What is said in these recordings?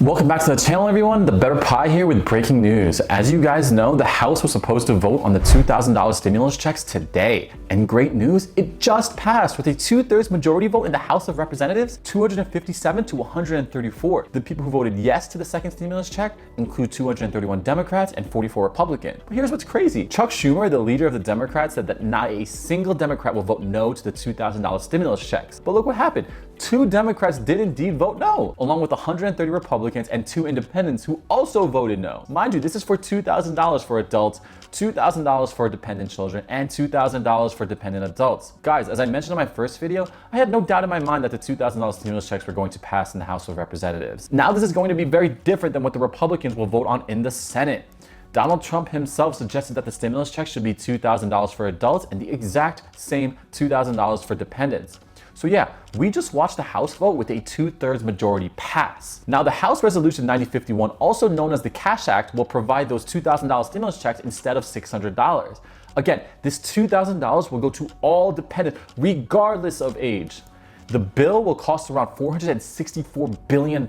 Welcome back to the channel, everyone. The Better Pie here with breaking news. As you guys know, the House was supposed to vote on the $2,000 stimulus checks today. And great news, it just passed with a 2/3 majority vote in the House of Representatives, 257 to 134. The people who voted yes to the second stimulus check include 231 Democrats and 44 Republicans. But here's what's crazy. Chuck Schumer, the leader of the Democrats, said that not a single Democrat will vote no to the $2,000 stimulus checks. But look what happened. 2 Democrats did indeed vote no, along with 130 Republicans and 2 independents who also voted no. Mind you, this is for $2,000 for adults, $2,000 for dependent children, and $2,000 for dependent adults. Guys, as I mentioned in my first video, I had no doubt in my mind that the $2,000 stimulus checks were going to pass in the House of Representatives. Now this is going to be very different than what the Republicans will vote on in the Senate. Donald Trump himself suggested that the stimulus check should be $2,000 for adults and the exact same $2,000 for dependents. So yeah, we just watched the House vote with a 2/3 majority pass. Now the House Resolution 9051, also known as the Cash Act, will provide those $2,000 stimulus checks instead of $600. Again, this $2,000 will go to all dependents regardless of age. The bill will cost around $464 billion,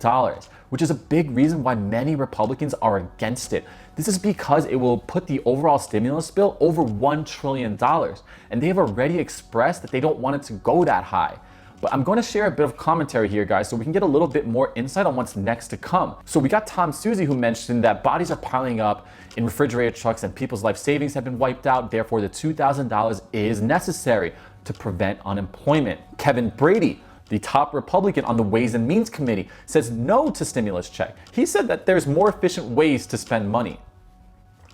which is a big reason why many Republicans are against it. This is because it will put the overall stimulus bill over $1 trillion, and they have already expressed that they don't want it to go that high. But I'm going to share a bit of commentary here, guys, so we can get a little bit more insight on what's next to come. So we got Tom Suzy, who mentioned that bodies are piling up in refrigerated trucks and people's life savings have been wiped out. Therefore, the $2,000 is necessary to prevent unemployment. Kevin Brady, the top Republican on the Ways and Means Committee, says no to stimulus check. He said that there's more efficient ways to spend money.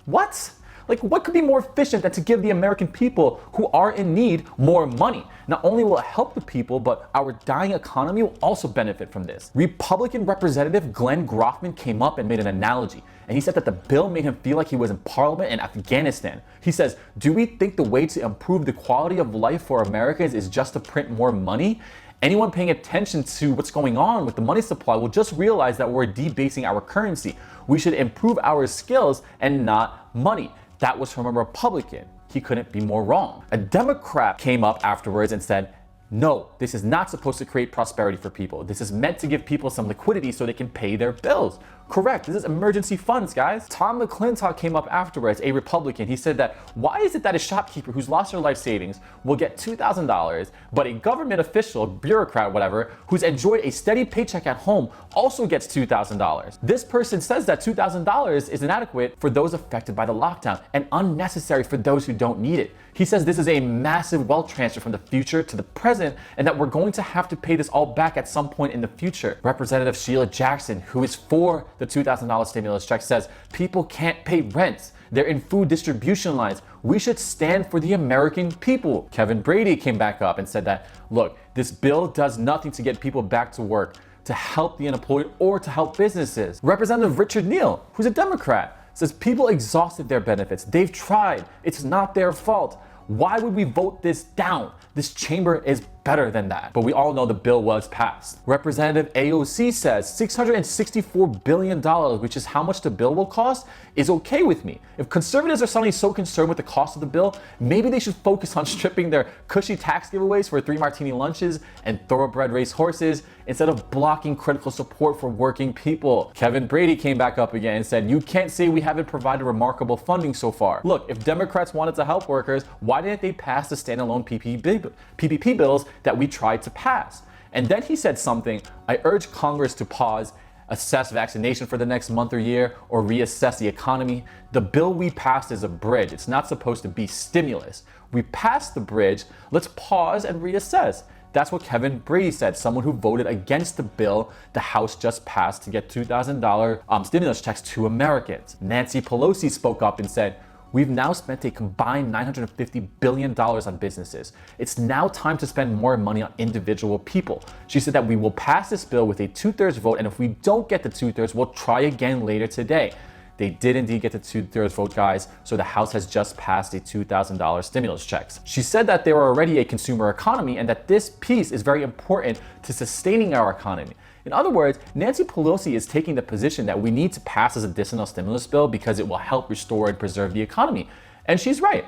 What? Like, what could be more efficient than to give the American people who are in need more money? Not only will it help the people, but our dying economy will also benefit from this. Republican Representative Glenn Groffman came up and made an analogy, and he said that the bill made him feel like he was in Parliament in Afghanistan. He says, "Do we think the way to improve the quality of life for Americans is just to print more money? Anyone paying attention to what's going on with the money supply will just realize that we're debasing our currency. We should improve our skills and not money." That was from a Republican. He couldn't be more wrong. A Democrat came up afterwards and said, "No, this is not supposed to create prosperity for people. This is meant to give people some liquidity so they can pay their bills." Correct, this is emergency funds, guys. Tom McClintock came up afterwards, a Republican. He said that, why is it that a shopkeeper who's lost their life savings will get $2,000, but a government official, bureaucrat, whatever, who's enjoyed a steady paycheck at home also gets $2,000? This person says that $2,000 is inadequate for those affected by the lockdown and unnecessary for those who don't need it. He says this is a massive wealth transfer from the future to the present and that we're going to have to pay this all back at some point in the future. Representative Sheila Jackson, who is for the $2,000 stimulus check, says people can't pay rents. They're in food distribution lines. We should stand for the American people. Kevin Brady came back up and said that, look, this bill does nothing to get people back to work, to help the unemployed, or to help businesses. Representative Richard Neal, who's a Democrat, says people exhausted their benefits. They've tried. It's not their fault. Why would we vote this down? This chamber is better than that. But we all know the bill was passed. Representative AOC says $664 billion, which is how much the bill will cost, is okay with me. If conservatives are suddenly so concerned with the cost of the bill, maybe they should focus on stripping their cushy tax giveaways for 3 martini lunches and thoroughbred race horses instead of blocking critical support for working people. Kevin Brady came back up again and said, you can't say we haven't provided remarkable funding so far. Look, if Democrats wanted to help workers, why didn't they pass the standalone PPP bills that we tried to pass? And then he said something, I urge Congress to pause, assess vaccination for the next month or year, or reassess the economy. The bill we passed is a bridge. It's not supposed to be stimulus. We passed the bridge. Let's pause and reassess. That's what Kevin Brady said, someone who voted against the bill the House just passed to get $2,000 stimulus checks to Americans. Nancy Pelosi spoke up and said, we've now spent a combined $950 billion on businesses. It's now time to spend more money on individual people. She said that we will pass this bill with a 2/3 vote, and if we don't get the 2/3, we'll try again later today. They did indeed get the 2/3 vote, guys, so the House has just passed a $2,000 stimulus checks. She said that there are already a consumer economy and that this piece is very important to sustaining our economy. In other words, Nancy Pelosi is taking the position that we need to pass this additional stimulus bill because it will help restore and preserve the economy. And she's right.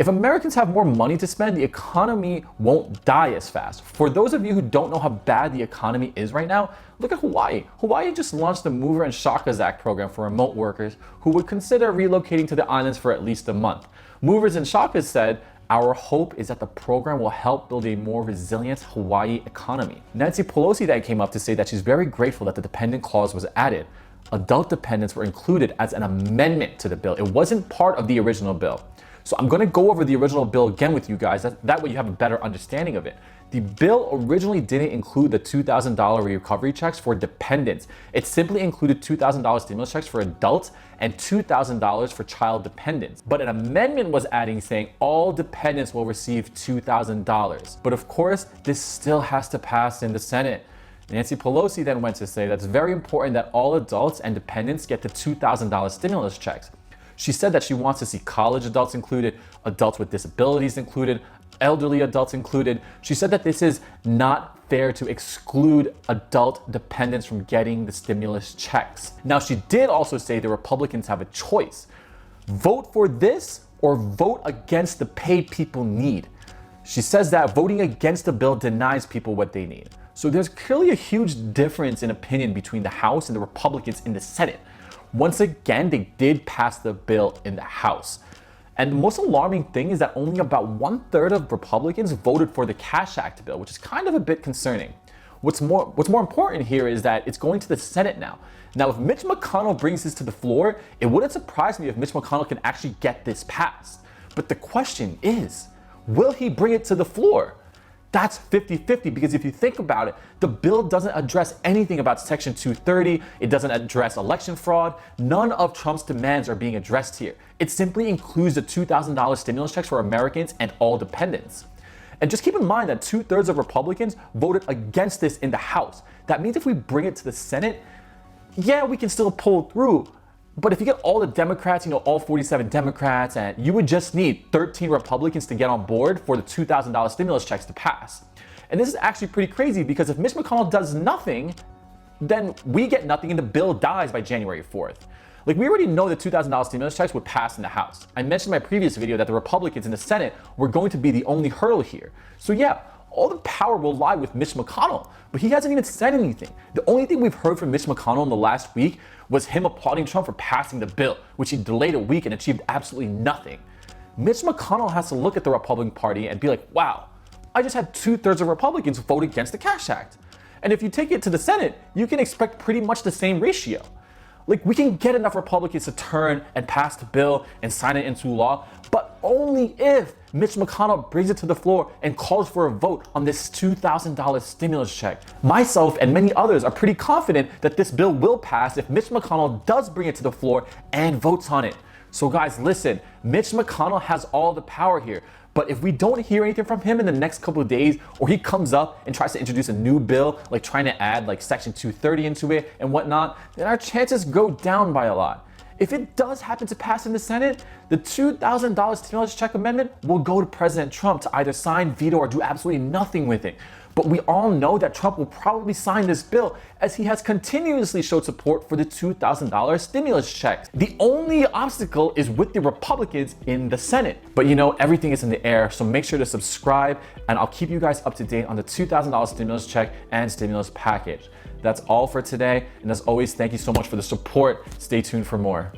If Americans have more money to spend, the economy won't die as fast. For those of you who don't know how bad the economy is right now, look at Hawaii. Hawaii just launched the Mover and Shakas Act program for remote workers who would consider relocating to the islands for at least a month. Movers and Shakas said, "Our hope is that the program will help build a more resilient Hawaii economy." Nancy Pelosi then came up to say that she's very grateful that the dependent clause was added. Adult dependents were included as an amendment to the bill. It wasn't part of the original bill. So I'm going to go over the original bill again with you guys. That way you have a better understanding of it. The bill originally didn't include the $2,000 recovery checks for dependents. It simply included $2,000 stimulus checks for adults and $2,000 for child dependents. But an amendment was adding saying all dependents will receive $2,000. But of course, this still has to pass in the Senate. Nancy Pelosi then went to say that it's very important that all adults and dependents get the $2,000 stimulus checks. She said that she wants to see college adults included, adults with disabilities included, elderly adults included. She said that this is not fair to exclude adult dependents from getting the stimulus checks. Now, she did also say the Republicans have a choice. Vote for this or vote against the pay people need. She says that voting against the bill denies people what they need. So there's clearly a huge difference in opinion between the House and the Republicans in the Senate. Once again, they did pass the bill in the House. And the most alarming thing is that only about 1/3 of Republicans voted for the Cash Act bill, which is kind of a bit concerning. What's more important here is that it's going to the Senate now. Now, if Mitch McConnell brings this to the floor, it wouldn't surprise me if Mitch McConnell can actually get this passed. But the question is, will he bring it to the floor? That's 50-50 because if you think about it, the bill doesn't address anything about Section 230. It doesn't address election fraud. None of Trump's demands are being addressed here. It simply includes the $2,000 stimulus checks for Americans and all dependents. And just keep in mind that 2/3 of Republicans voted against this in the House. That means if we bring it to the Senate, yeah, we can still pull through. But if you get all the Democrats, all 47 Democrats, and you would just need 13 Republicans to get on board for the $2,000 stimulus checks to pass. And this is actually pretty crazy because if Mitch McConnell does nothing, then we get nothing and the bill dies by January 4th. Like, we already know the $2,000 stimulus checks would pass in the House. I mentioned in my previous video that the Republicans in the Senate were going to be the only hurdle here. So yeah, all the power will lie with Mitch McConnell, but he hasn't even said anything. The only thing we've heard from Mitch McConnell in the last week was him applauding Trump for passing the bill, which he delayed a week and achieved absolutely nothing. Mitch McConnell has to look at the Republican Party and be like, wow, I just had 2/3 of Republicans vote against the Cash Act. And if you take it to the Senate, you can expect pretty much the same ratio. Like, we can get enough Republicans to turn and pass the bill and sign it into law, but only if Mitch McConnell brings it to the floor and calls for a vote on this $2,000 stimulus check. Myself and many others are pretty confident that this bill will pass if Mitch McConnell does bring it to the floor and votes on it. So guys, listen, Mitch McConnell has all the power here. But if we don't hear anything from him in the next couple of days, or he comes up and tries to introduce a new bill, like trying to add like Section 230 into it and whatnot, then our chances go down by a lot. If it does happen to pass in the Senate, the $2,000 stimulus check amendment will go to President Trump to either sign, veto, or do absolutely nothing with it. But we all know that Trump will probably sign this bill as he has continuously showed support for the $2,000 stimulus checks. The only obstacle is with the Republicans in the Senate. But everything is in the air, so make sure to subscribe and I'll keep you guys up to date on the $2,000 stimulus check and stimulus package. That's all for today. And as always, thank you so much for the support. Stay tuned for more.